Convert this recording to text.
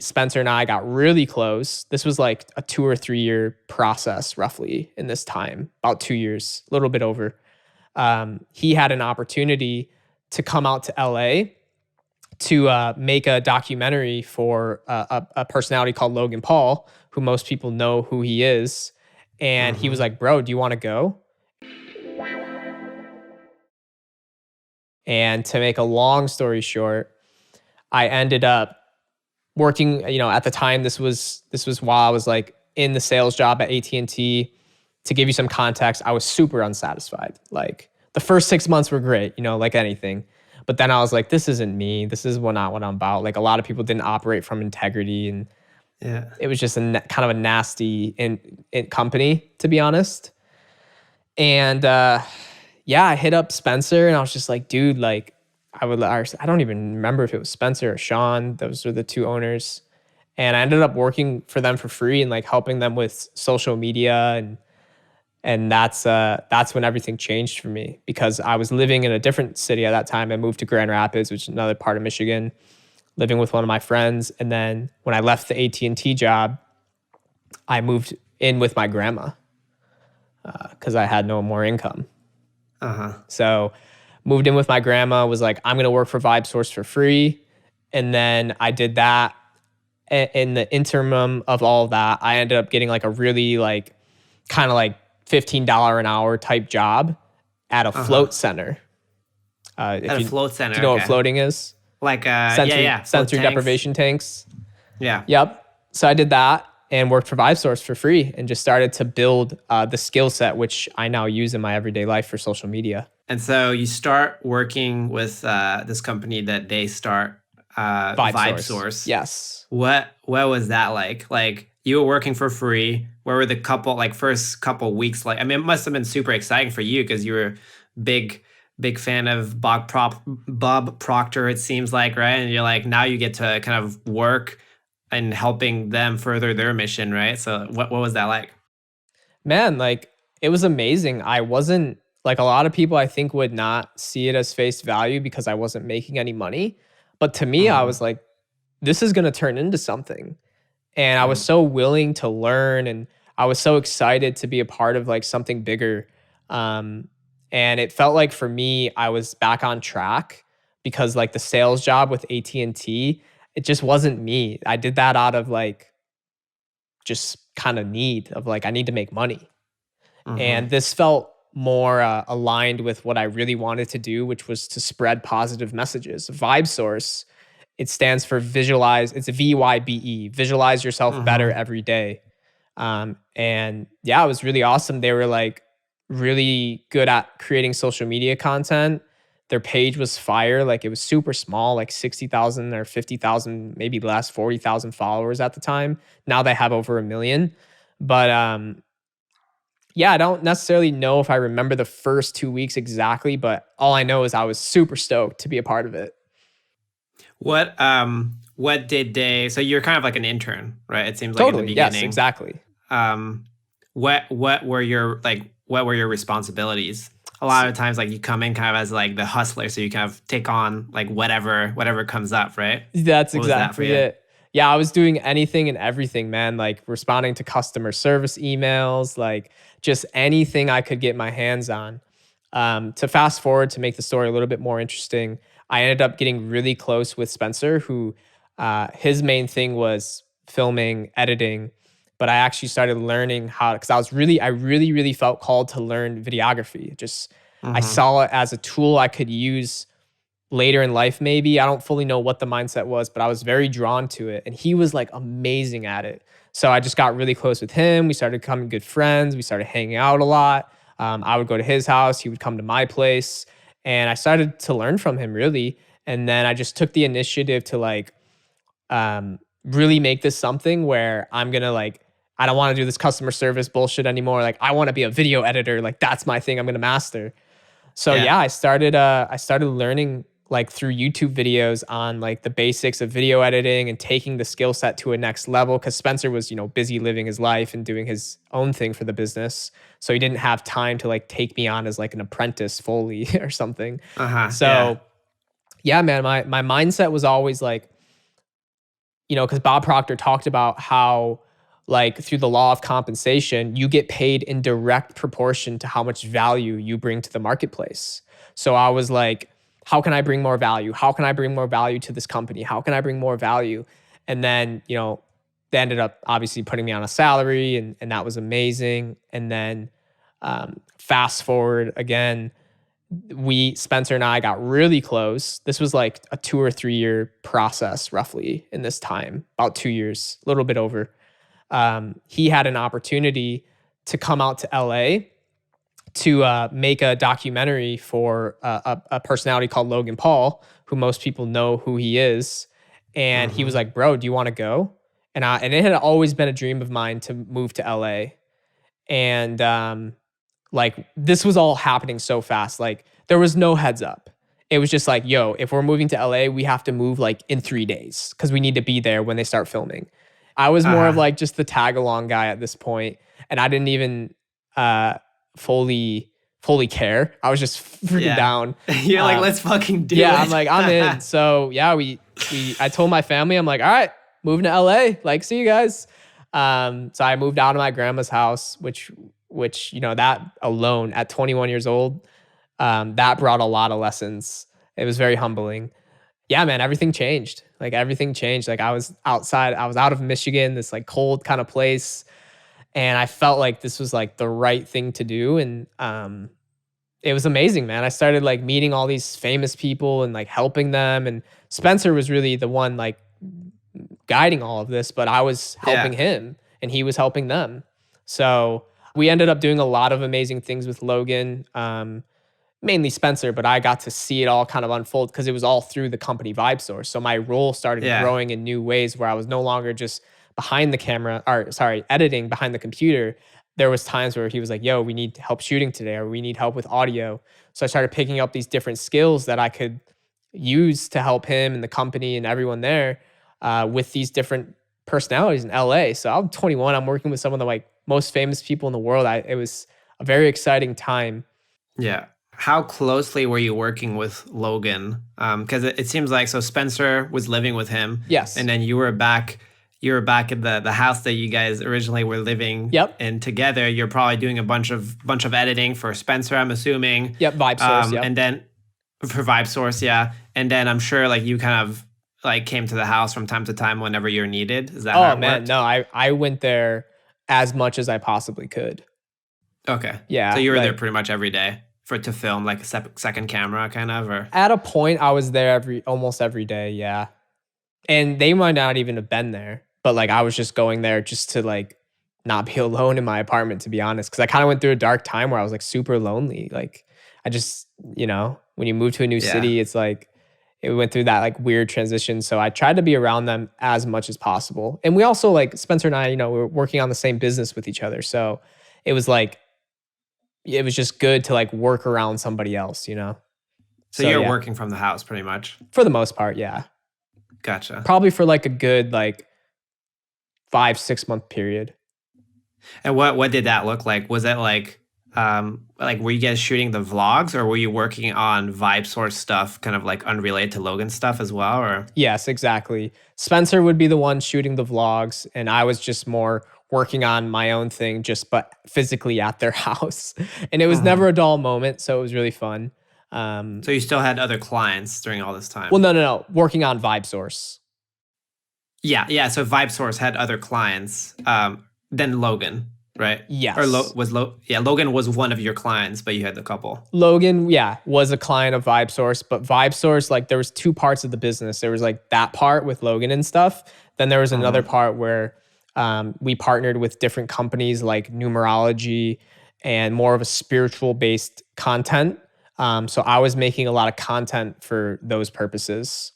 Spencer and I got really close. This was like a 2 or 3 year process roughly in this time, about 2 years, a little bit over. He had an opportunity to come out to LA to make a documentary for a personality called Logan Paul, who most people know who he is. And he was like, bro, do you want to go? And to make a long story short, I ended up working, at the time, this was while I was like in the sales job at AT&T. To give you some context, I was super unsatisfied. Like the first 6 months were great, like anything. But then I was like, this isn't me. This is not what I'm about. Like a lot of people didn't operate from integrity, and it was just kind of a nasty company, to be honest. And I hit up Spencer and I was just like, dude, like I don't even remember if it was Spencer or Sean. Those were the two owners. And I ended up working for them for free and like helping them with social media, and that's when everything changed for me, because I was living in a different city at that time. I moved to Grand Rapids, which is another part of Michigan, living with one of my friends. And then when I left the AT&T job, I moved in with my grandma because I had no more income. So moved in with my grandma, was like, I'm going to work for VibeSource for free. And then I did that. In the interim of all of that, I ended up getting like a really like kind of like $15 an hour type job at a float center. At a float center. Do you know what floating is? Like sensory deprivation tanks. Yeah. Yep. So I did that and worked for VibeSource for free and just started to build the skill set, which I now use in my everyday life for social media. And so you start working with this company that they start VibeSource. Yes. What was that like? Like you were working for free. Where were the first couple weeks like? I mean, it must have been super exciting for you because you were big fan of Bob Proctor, it seems like, right? And you're like, now you get to kind of work and helping them further their mission, right? So what was that like? Man, like it was amazing. I wasn't like, a lot of people I think would not see it as face value because I wasn't making any money. But to me, I was like, this is going to turn into something. And I was so willing to learn, and I was so excited to be a part of like something bigger. And it felt like for me, I was back on track because like the sales job with AT&T, it just wasn't me. I did that out of like just kind of need of like, I need to make money. And this felt more aligned with what I really wanted to do, which was to spread positive messages. VibeSource, it stands for visualize. It's a VYBE, visualize yourself better every day. And yeah, it was really awesome. They were like really good at creating social media content. Their page was fire. Like it was super small, like 60,000 or 50,000, maybe less, 40,000 followers at the time. Now they have over 1 million. But yeah, I don't necessarily know if I remember the first 2 weeks exactly, but all I know is I was super stoked to be a part of it. What did they, so you're kind of like an intern, right? It seems like totally, in the beginning. Yes, exactly. What were your responsibilities? A lot of times, like you come in kind of as like the hustler, so you kind of take on like whatever comes up, right? That's exactly it. Yeah, I was doing anything and everything, man. Like responding to customer service emails, like just anything I could get my hands on. To fast forward to make the story a little bit more interesting, I ended up getting really close with Spencer, who his main thing was filming, editing. But I actually started learning how, because I really felt called to learn videography. Just I saw it as a tool I could use later in life, maybe. I don't fully know what the mindset was, but I was very drawn to it. And he was like amazing at it. So I just got really close with him. We started becoming good friends. We started hanging out a lot. I would go to his house. He would come to my place. And I started to learn from him, really. And then I just took the initiative to like really make this something where I'm going to like, I don't want to do this customer service bullshit anymore. Like I want to be a video editor. Like that's my thing I'm going to master. So yeah, I started learning like through YouTube videos on like the basics of video editing and taking the skill set to a next level. Cause Spencer was, busy living his life and doing his own thing for the business. So he didn't have time to like take me on as like an apprentice fully or something. So yeah, man, my mindset was always like, because Bob Proctor talked about how, like, through the law of compensation, you get paid in direct proportion to how much value you bring to the marketplace. So I was like, how can I bring more value? How can I bring more value to this company? How can I bring more value? And then, they ended up obviously putting me on a salary, and that was amazing. And then fast forward again, Spencer and I got really close. This was like a 2 or 3 year process, roughly in this time, about 2 years, a little bit over. He had an opportunity to come out to LA to make a documentary for a personality called Logan Paul, who most people know who he is. And he was like, "Bro, do you want to go?" And it had always been a dream of mine to move to LA. And like, this was all happening so fast. Like, there was no heads up. It was just like, yo, if we're moving to LA, we have to move like in 3 days because we need to be there when they start filming. I was more of like just the tag along guy at this point, and I didn't even fully care. I was just freaking down. You're like, let's fucking do it. Yeah, I'm like, I'm in. So yeah, I told my family, I'm like, all right, moving to LA. Like, see you guys. So I moved out of my grandma's house, which that alone at 21 years old, that brought a lot of lessons. It was very humbling. Yeah, man, everything changed. Like, everything changed. Like, I was out of Michigan, this like cold kind of place. And I felt like this was like the right thing to do. And it was amazing, man. I started like meeting all these famous people and like helping them. And Spencer was really the one like guiding all of this, but I was helping him and he was helping them. So we ended up doing a lot of amazing things with Logan, mainly Spencer, but I got to see it all kind of unfold because it was all through the company Vibe Source. So my role started growing in new ways where I was no longer just behind the camera, editing behind the computer. There was times where he was like, yo, we need help shooting today, or we need help with audio. So I started picking up these different skills that I could use to help him and the company and everyone there with these different personalities in LA. So I'm 21. I'm working with some of the like most famous people in the world. It was a very exciting time. Yeah. How closely were you working with Logan? Because it seems like, so Spencer was living with him. Yes. And then you were back in the house that you guys originally were living in together. You're probably doing a bunch of editing for Spencer, I'm assuming. Yep, Vibe Source. And then for Vibe Source, yeah. And then I'm sure like you kind of like came to the house from time to time whenever you're needed. Is that how it worked? No, I went there as much as I possibly could. Okay. Yeah. So you were there pretty much every day to film like a second camera kind of, or? At a point I was there almost every day. Yeah. And they might not even have been there, but like I was just going there just to like not be alone in my apartment, to be honest. Cause I kind of went through a dark time where I was like super lonely. Like I just, when you move to a new city, it's like, it went through that like weird transition. So I tried to be around them as much as possible. And we also like Spencer and I, we were working on the same business with each other. So it was like, it was just good to like work around somebody else, So you're working from the house pretty much? For the most part, yeah. Gotcha. Probably for like a good like 5-6 month period. And what did that look like? Was it like were you guys shooting the vlogs, or were you working on Vibe Source stuff, kind of like unrelated to Logan stuff as well? Or yes, exactly. Spencer would be the one shooting the vlogs, and I was just more working on my own thing, but physically at their house. And it was never a dull moment, so it was really fun. So you still had other clients during all this time? Well, no. Working on Vibe Source. Yeah. So Vibe Source had other clients than Logan, right? Yes. Or Logan was one of your clients, but you had a couple. Logan, was a client of Vibe Source, but Vibe Source, like there was two parts of the business. There was like that part with Logan and stuff. Then there was another part where we partnered with different companies like numerology and more of a spiritual based content. So I was making a lot of content for those purposes.